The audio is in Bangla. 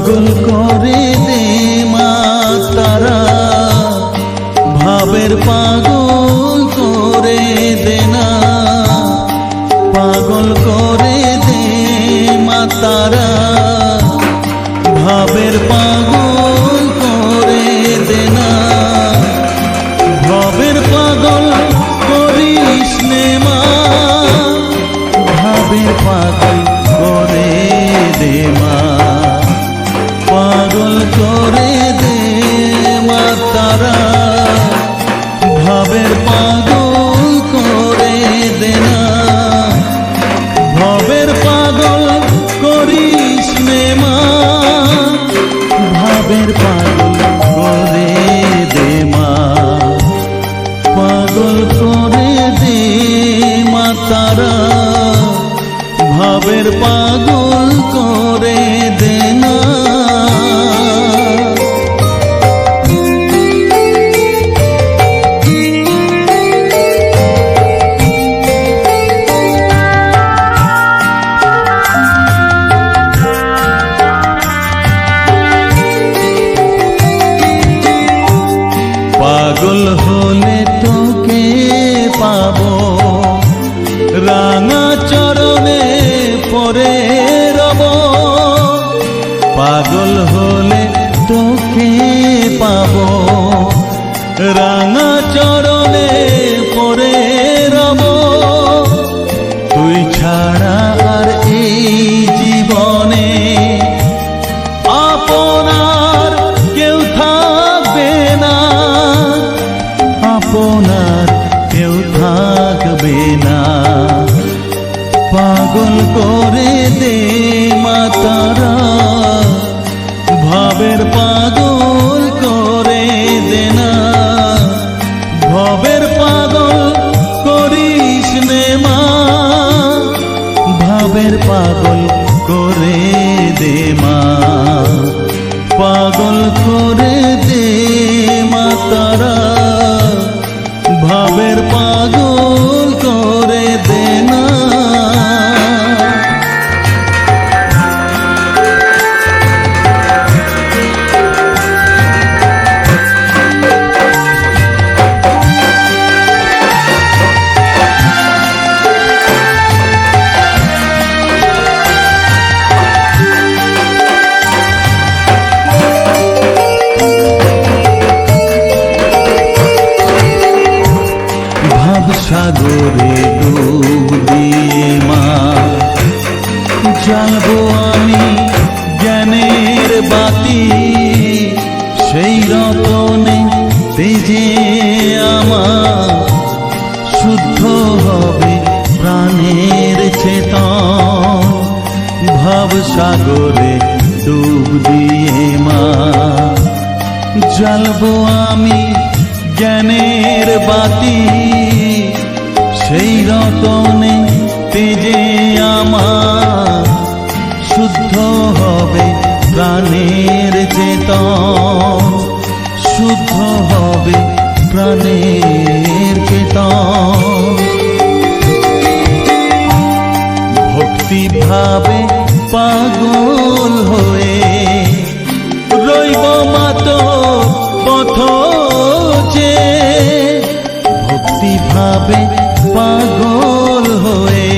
পাগল করে দে মা তারা, ভাবের পাগল করে দে না, পাগল করে দে মা তারা, ভাবের পাগল করে দে না, ভাবের পাগল করিস নে মা, ভাবের পাগল করে দে মা, পাগল করে দে মা তারা, ভাবের পাগল করে দে না, ভাবের পাগল করিস নে মা, ভাবের পাগল করে দে মা, পাগল করে দে মা তারা, ভাবের পাগল করে দে না। পাগল হলে তোকে পাবো, রাঙা চরণে পরে রব, পাগল হলে তোকে পাবো, রাঙা চরণে পরে রব, তুই ছাড়া আর এই জীবনে আপনার কেউ থাকবে না, আপনার কেউ থাকবে না, পাগল করে দে মা তারা, ভাবের পাগল করে দে না, ভাবের পাগল করিস নে মা, ভাবের পাগল করে দে মা, পাগল করে দে মা তারা, ভাবের পাগল করে দে না। সাগরে ডুব দিয়ে মা জ্বালবো আমি জ্ঞানের বাতি, সেই রতনে তেজে আমার শুদ্ধ হবে প্রাণের চেতন, ভাব সাগরে ডুব দিয়ে মা জ্বালবো আমি জ্ঞানের বাতি, সেই রতনে তেজে আমার শুদ্ধ হবে প্রাণের চেতন, শুদ্ধ হবে প্রাণের চেতন, ভক্তি ভাবে পাগল হয়ে রইব মাত পথ যে, ভক্তি ভাবে পাগল হয়ে